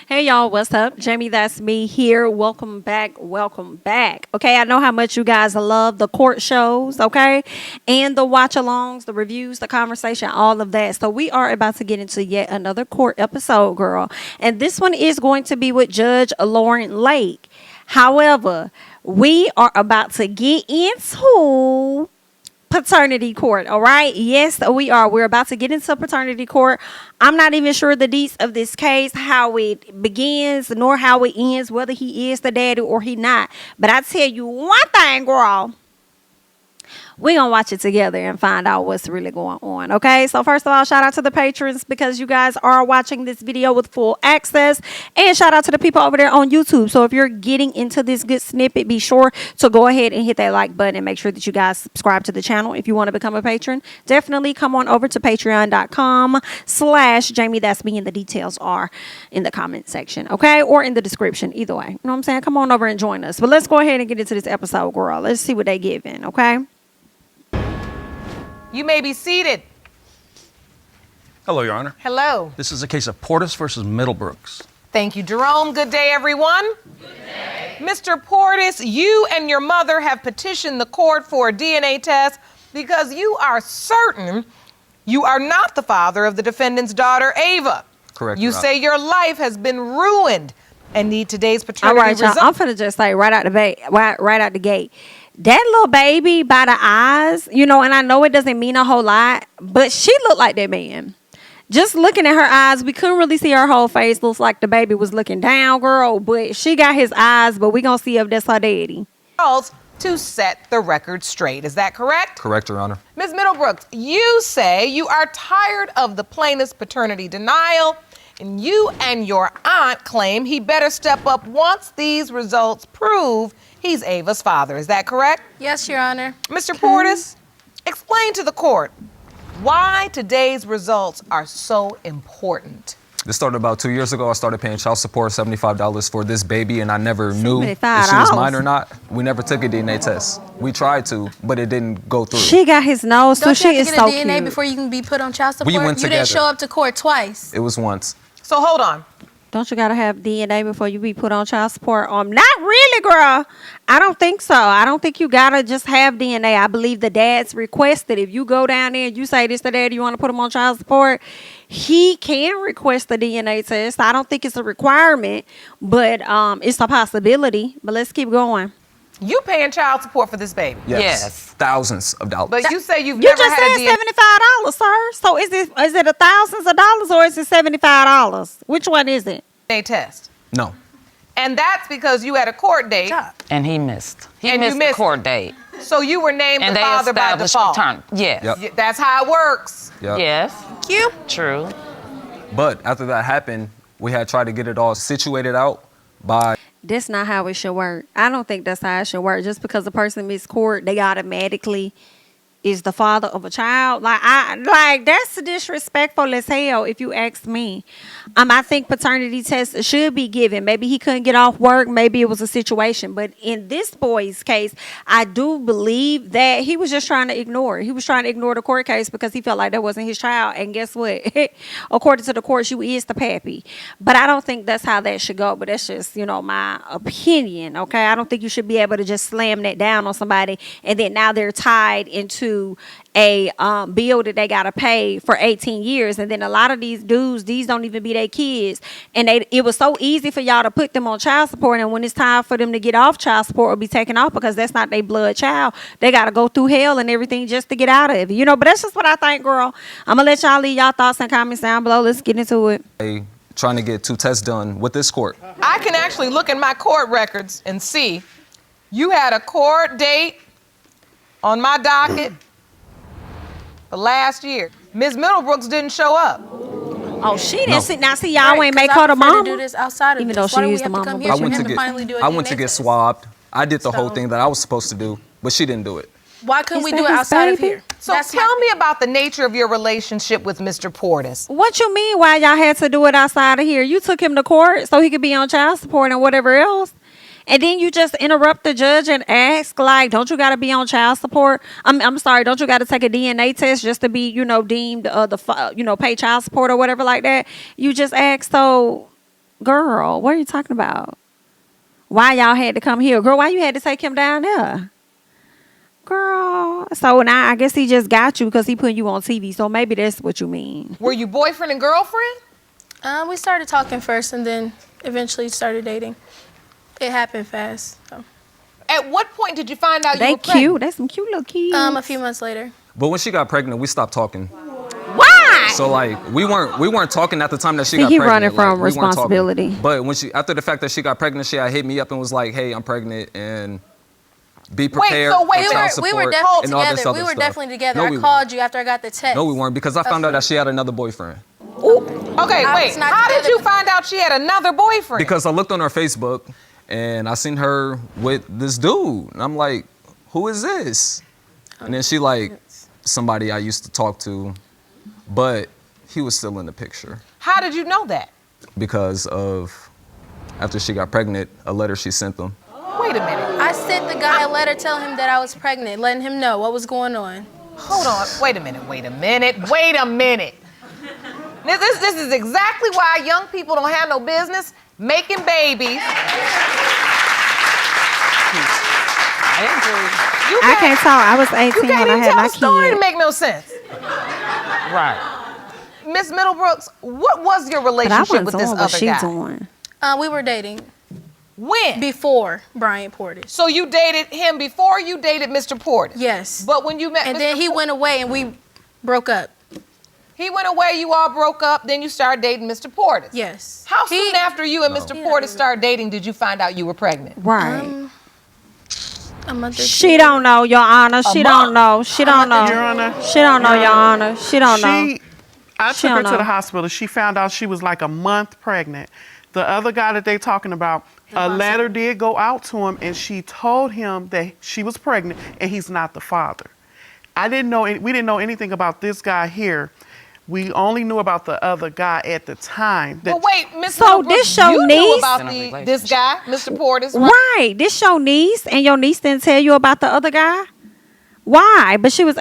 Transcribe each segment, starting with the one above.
Hey y'all, what's up? Jamie, that's me here. Welcome back. Welcome back. Okay, I know how much you guys love the court shows, okay? And the watch-alongs, the reviews, the conversation, all of that. So we are about to get into yet another court episode, girl. And this one is going to be with Judge Lauren Lake. However, we are about to get into paternity court. All right. Yes, we are. We're about to get into paternity court. I'm not even sure the deets of this case, how it begins, nor how it ends, whether he is the daddy or he not. But I tell you one thing, girl. We're going to watch it together and find out what's really going on, okay? So first of all, shout out to the patrons because you guys are watching this video with full access. And shout out to the people over there on YouTube. So if you're getting into this good snippet, be sure to go ahead and hit that like button and make sure that you guys subscribe to the channel. If you want to become a patron, definitely come on over to patreon.com/JamiThatsMe, and the details are in the comment section, okay? Or in the description, either way. You know what I'm saying? Come on over and join us. But let's go ahead and get into this episode, girl. Let's see what they giving, okay? You may be seated. Hello, Your Honor. Hello. This is a case of Portis versus Middlebrooks. Thank you, Jerome. Good day, everyone. Good day. Mr. Portis, you and your mother have petitioned the court for a DNA test because you are certain you are not the father of the defendant's daughter, Ava. Correct. You say your life has been ruined and need today's paternity All right, y'all. result. I'm finna just say right out the gate. That little baby by the eyes, you know, and I know it doesn't mean a whole lot, but she looked like that man. Just looking at her eyes, we couldn't really see her whole face. Looks like the baby was looking down, girl, but she got his eyes, but we gonna see if that's her daddy. To set the record straight. Is that correct? Correct, Your Honor. Ms. Middlebrooks, you say you are tired of the plaintiff's paternity denial, and you and your aunt claim he better step up once these results prove he's Ava's father. Is that correct? Yes, Your Honor. Mr. Portis, explain to the court why today's results are so important. This started about 2 years ago. I started paying child support, $75 for this baby, and I never knew if $75. she was mine or not. We never took a DNA test. We tried to, but it didn't go through. She got his nose, so Don't she you have is to get so a DNA cute. before you can be put on child support? We went You together. didn't show up to court twice. It was once. So hold on. Don't you gotta have DNA before you be put on child support? Not really, girl. I don't think so. I don't think you gotta just have DNA. I believe the dad's requested. If you go down there and you say this to dad, you want to put him on child support, he can request the DNA test. I don't think it's a requirement, but it's a possibility. But let's keep going. You paying child support for this baby. Yes. Thousands of dollars. But you say you've You never just had a said DNA. $75, sir. So is it a thousands of dollars or is it $75? Which one is it? test. No. And that's because you had a court date. And he missed. He And you missed missed the court date. So you were named And the they father by established default. paternity. Yes. Yep. That's how it works. Yep. Yes. Thank you. True. But after that happened, we had tried to get it all situated out by... That's not how it should work. I don't think that's how it should work. Just because a person missed court, they automatically is the father of a child. Like that's disrespectful as hell if you ask me. I think paternity tests should be given. Maybe he couldn't get off work. Maybe it was a situation. But in this boy's case, I do believe that he was just trying to ignore it. He was trying to ignore the court case because he felt like that wasn't his child. And guess what? According to the court, you is the pappy. But I don't think that's how that should go. But that's just, my opinion, okay? I don't think you should be able to just slam that down on somebody and then now they're tied into a bill that they got to pay for 18 years. And then a lot of these dudes, these don't even be their kids. And it was so easy for y'all to put them on child support. And when it's time for them to get off child support or be taken off because that's not their blood child, they got to go through hell and everything just to get out of it. But that's just what I think, girl. I'm going to let y'all leave y'all thoughts and comments down below. Let's get into it. Trying to get 2 tests done with this court. I can actually look in my court records and see you had a court date on my docket for last year. Ms. Middlebrooks didn't show up. Oh, she didn't No. see. Now, see, y'all ain't make 'cause her I the prefer to mama. do this outside of Even this. though Why she do we is the have to mama, come but here? I We went have to to finally do a I went to DNA get test. swabbed. I did the whole So- thing that I was supposed to do, but she didn't do it. Why couldn't Is we that do it his outside of baby? here? So tell me about the nature of your relationship with Mr. Portis. What you mean why y'all had to do it outside of here? You took him to court so he could be on child support and whatever else. And then you just interrupt the judge and ask, like, don't you got to be on child support? I'm sorry, don't you got to take a DNA test just to be, deemed pay child support or whatever like that? You just ask, so Girl, what are you talking about? Why y'all had to come here? Girl, why you had to take him down there? Girl. So now I guess he just got you because he put you on TV. So maybe that's what you mean. Were you boyfriend and girlfriend? We started talking first and then eventually started dating. It happened fast. So. At what point did you find out you They were pregnant? cute. They some cute little kids. A few months later. But when she got pregnant, we stopped talking. Why? So like we weren't talking at the time that she got he pregnant. running from Like, we weren't talking. responsibility. But when after the fact that she got pregnant, she had hit me up and was like, "Hey, I'm pregnant and be prepared so wait, for child We support were definitely and all this together. other We were stuff." definitely together. No, I we called weren't. you after I got the text. No, we weren't because I found out that she had another boyfriend. Okay, I wait. was not How did together. you find out she had another boyfriend? Because I looked on her Facebook and I seen her with this dude. And I'm like, who is this? And then she like, somebody I used to talk to, but he was still in the picture. How did you know that? Because of, after she got pregnant, a letter she sent them. Wait a minute. I sent the guy a letter telling him that I was pregnant, letting him know what was going on. Hold on. Wait a minute. This is exactly why young people don't have no business making babies. I can't talk. I was 18 You can't when I even had tell my a story to kid. make no sense. Right. Miss Middlebrooks, what was your But I relationship wasn't with doing this what other she guy? doing. We were dating When? before Brian Portis. So you dated him before you dated Mr. Portis? Yes. But when you met And Mr. then he went away and we broke up. He went away, you all broke up, then you started dating Mr. Portis. Yes. How soon after you and Mr. He- Portis started dating did you find out you were pregnant? Right. A month or two. She don't know, Your Honor. She don't know. She don't know. Your Honor. She don't know, Your Honor. She don't know. I She took her don't to know. the hospital. She found out she was like a month pregnant. The other guy that they talking about, a letter did go out to him, and she told him that she was pregnant, and he's not the father. We didn't know anything about this guy here. We only knew about the other guy at the time. But wait, Miss So Middlebrooks, this your you knew niece? about In a this guy, Mr. Portis, right? Right. This your niece, and your niece didn't tell you about the other guy? Why? But she was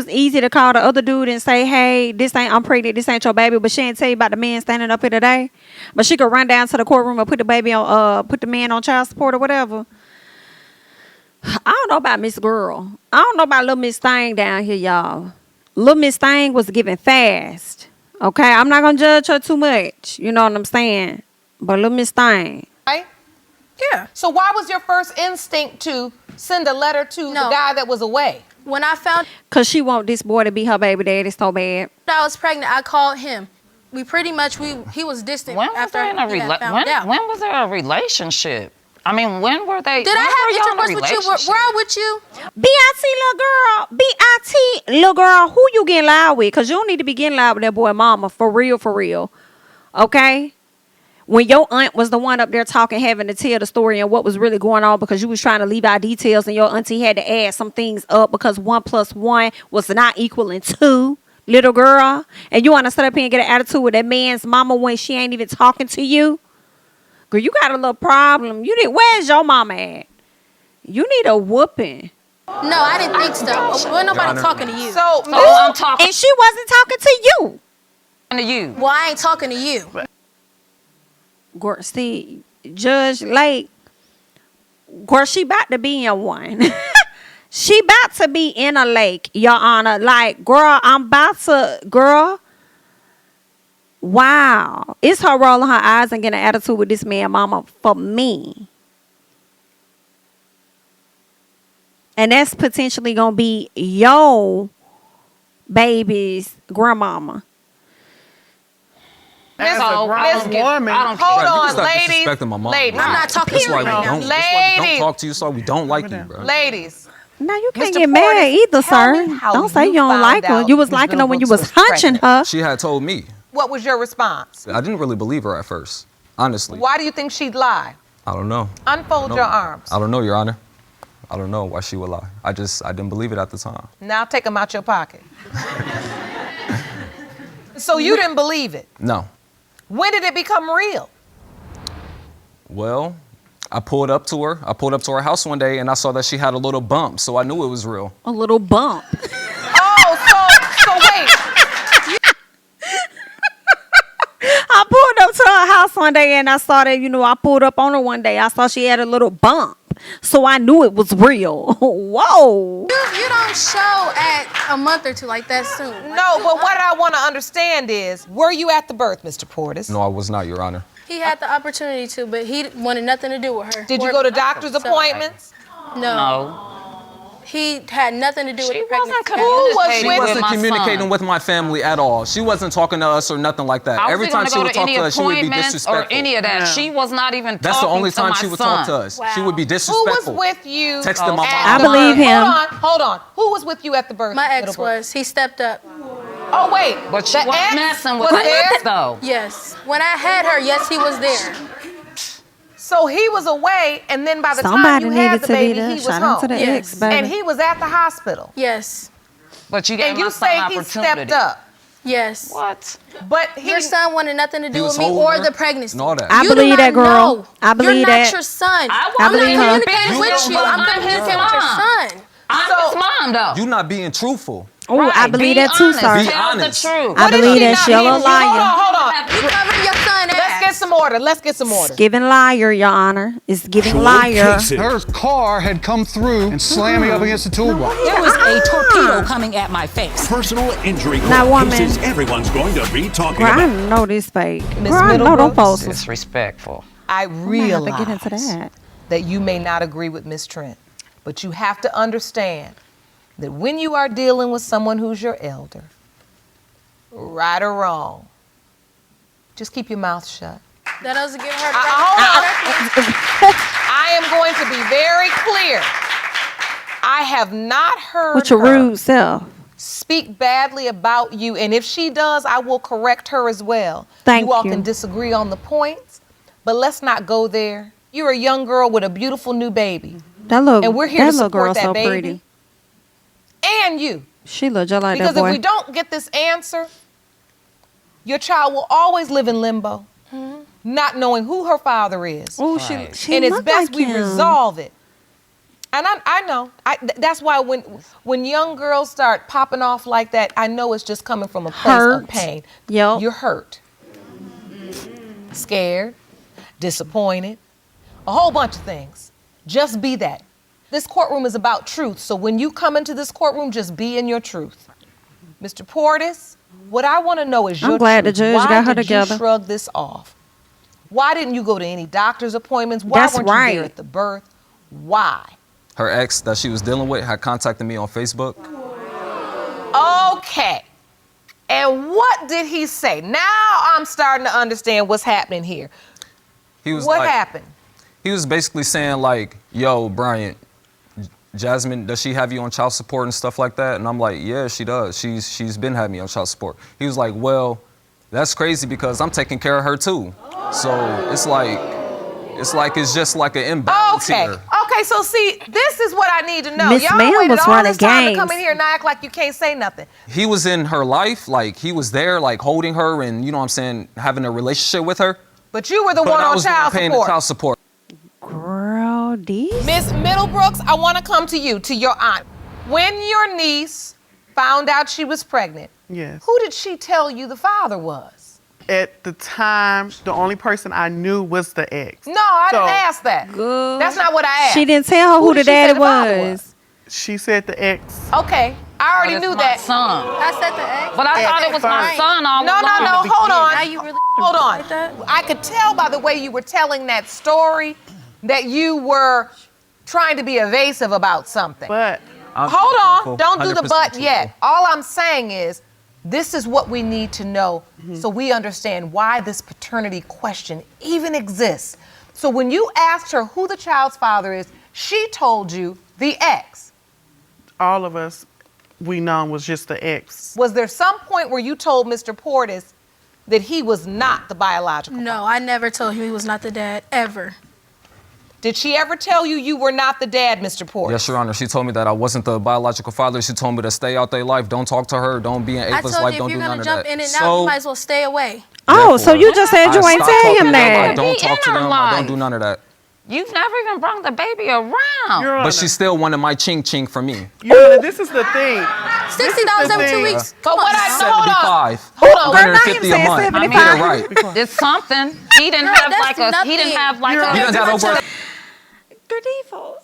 easy to call the other dude and say, hey, I'm pregnant, this ain't your baby, but she didn't tell you about the man standing up here today. But she could run down to the courtroom and put the man on child support or whatever. I don't know about Miss Girl. I don't know about little Miss Thing down here, y'all. Little Miss Thing was giving fast. Okay, I'm not gonna judge her too much. You know what I'm saying? But little Miss Thing. Right? Yeah. So why was your first instinct to send a letter to the No. guy that was away? When I found Cause she want this boy to be her baby daddy so bad. I was pregnant, I called him. We pretty much, he was distant When was after there in a he had found out. when was there a relationship? I mean, when were they? Did when I were y'all have in a intercourse with you? relationship? Were I with you? B.I.T. little girl. B.I.T. little girl. Who you getting loud with? Because you don't need to be getting loud with that boy mama. For real, for real. Okay? When your aunt was the one up there talking, having to tell the story and what was really going on because you was trying to leave out details and your auntie had to add some things up because 1 + 1 was not equaling 2, little girl. And you want to sit up here and get an attitude with that man's mama when she ain't even talking to you? Girl, you got a little problem. Where's your mama at? You need a whooping. No, I didn't think so. Wasn't nobody talking to you. So, Oh, I'm talking And she wasn't talking to you. to you. Well, I ain't talking to you. Girl, see, Judge Lake, girl, she about to be in one. She about to be in a lake, Your Honor. Like, girl, girl. Wow. It's her rolling her eyes and getting an attitude with this man, mama, for me. And that's potentially going to be your baby's grandmama. As So, a grown woman, I don't hold Right, you can on, stop ladies. disrespecting my mom, Ladies. bro. I'm not talking That's to why you we right don't. now. That's why we Ladies. don't talk to you. So we don't like you, bro. Ladies. No, you can't Mr. get mad Portis, either, tell me sir. how Don't say you you don't found like her. out You was Ms. liking her when you Middlebrooks was was hunching pregnant. her. She had told me. What was your response? I didn't really believe her at first, honestly. Why do you think she'd lie? I don't know. Unfold your arms. I don't know, Your Honor. I don't know why she would lie. I didn't believe it at the time. Now take them out your pocket. So you didn't believe it. No. When did it become real? Well, I pulled up to her. I pulled up to her house one day and I saw that she had a little bump, so I knew it was real. A little bump. Oh, so wait. I pulled up to her house one day and I saw that, I pulled up on her one day. I saw she had a little bump. So I knew it was real. Whoa. You don't show at a month or two like that soon. No, but what I want to understand is, were you at the birth, Mr. Portis? No, I was not, Your Honor. He had the opportunity to, but he wanted nothing to do with her. Did you go to doctor's appointments? No. No. He had nothing to do with She the pregnancy. wasn't Who was communicating She with wasn't my communicating son. with my family at all. She wasn't talking to us or nothing like that. I Every time wasn't she would gonna go talk to to any us, she would be appointments disrespectful. or any of that. Yeah. She was not even talking That's the only to time my she would son. talk to us. Wow. She would be Who disrespectful. was with you? Texting my at mom. I the believe birth? him. Hold on. Who was with you at the birth? My ex Middlebrooks? was. He stepped up. Oh, wait. But she The wasn't ex messing with was the there? ex, though. Yes. When I had her, yes, he was there. So he was away, and then by the Somebody time you had needed the to be baby, there. he was Shout out to home. the Yes. ex, baby. And he was at the hospital. Yes. But you gave And my you son say he opportunity. stepped up. Yes. What? But Your son wanted nothing to do was with me holding or her the pregnancy. and all that. I You do believe not that, girl. know. I believe You're that. not your son. I I'm not believe her. communicating You with don't you. I'm believe communicating his with your mom. son. I'm So- his mom, though. You not being truthful. Oh, I Right. believe Be that too, honest. sir. Be Tell honest. the truth. I What is believe she that not she a being- liar. Hold on. You covering your son Let's ass. get some order. Let's get some order. Giving liar, Your Honor. It's giving liar. Her car had come through and slammed me up against the toolbox. There was a torpedo coming at my face. Personal injury Now, court woman. cases everyone's going to be talking Girl, I about. know this fake. Miss Girl, I know them Middlebrooks? folks. was- Disrespectful. I I have to realize get into that. that you may not agree with Miss Trent, but you have to understand that when you are dealing with someone who's your elder, right or wrong, just keep your mouth shut. That doesn't give her Hold on. I am going to be very clear. I have not heard With your her rude self. speak badly about you, and if she does, I will correct her as well. Thank you all you. can disagree on the points, but let's not go there. You're a young girl with a beautiful new baby, That little, and we're here that to little support girl that so baby pretty. and you. She look just like Because that if boy. we don't get this answer, your child will always live in limbo, not knowing who her father is. Oh, Right. she And it's look best like we him. resolve it. And I know. That's why when young girls start popping off like that, I know it's just coming from a place Hurt. of pain. Yep. You're hurt, scared, disappointed, a whole bunch of things. Just be that. This courtroom is about truth. So when you come into this courtroom, just be in your truth. Mr. Portis, what I want to know is I'm your glad the truth. judge Why got her did together. you shrug this off? Why didn't you go to any doctor's appointments? Why That's weren't you right. there at the birth? Why? Her ex that she was dealing with had contacted me on Facebook. Okay. And what did he say? Now I'm starting to understand what's happening here. He was What like, happened? He was basically saying like, "Yo, Bryant, Jasmine, does she have you on child support and stuff like that?" And I'm like, "Yeah, she does. She's been having me on child support." He was like, "Well, that's crazy because I'm taking care of her too." So it's just like an imbalance Okay. here. Okay, so see, this is what I need to know. Miss Y'all Ma'am waited was all running this time to come games. in here and act like you can't say nothing. He was in her life, like he was there, like holding her and you know what I'm saying, having a relationship with her. But you were the But one I on was the one child paying support. the child support. Girl, these. Miss Middlebrooks, I want to come to you, to your aunt. When your niece found out she was pregnant, Yes. who did she tell you the father was? At the time, the only person I knew was the ex. No, I So- didn't ask that. Good. That's not what I asked. She didn't tell her who the did she say daddy father was. She said the ex. Okay, I already But it's knew my that. son. I said the ex. But I thought it was my first. son all No, along. hold Now on. you really Hold on. like that? I could tell by the way you were telling that story that you were trying to be evasive about something. But Hold on. truthful, Don't do the 100% but yet. truthful. All I'm saying is this is what we need to know Mm-hmm. so we understand why this paternity question even exists. So when you asked her who the child's father is, she told you the ex. all of us, we known was just the ex. Was there some point where you told Mr. Portis that he was not the biological No, father? I never told him he was not the dad, ever. Did she ever tell you you were not the dad, Mr. Portis? Yes, Your Honor. She told me that I wasn't the biological father. She told me to stay out their life. Don't talk to her. Don't be in I Ava's told life. you Don't if do you're none gonna of jump that. in and out, you might as well stay away. Oh, so you just said you I ain't stopped tell talking him to her. that. Don't Be talk to in her them. I don't life. do none of that. You've never even brought the baby around. Your Honor, But she still wanted my ching ching from me. Your Honor, this is the thing. $60 every 2 weeks. But what I hold on. 75. Hold on. Girl, not him 150 a saying month. 75. Get it right. It's something. He didn't No, have that's like a. He didn't nothing. have like He a. done got over. Godiva.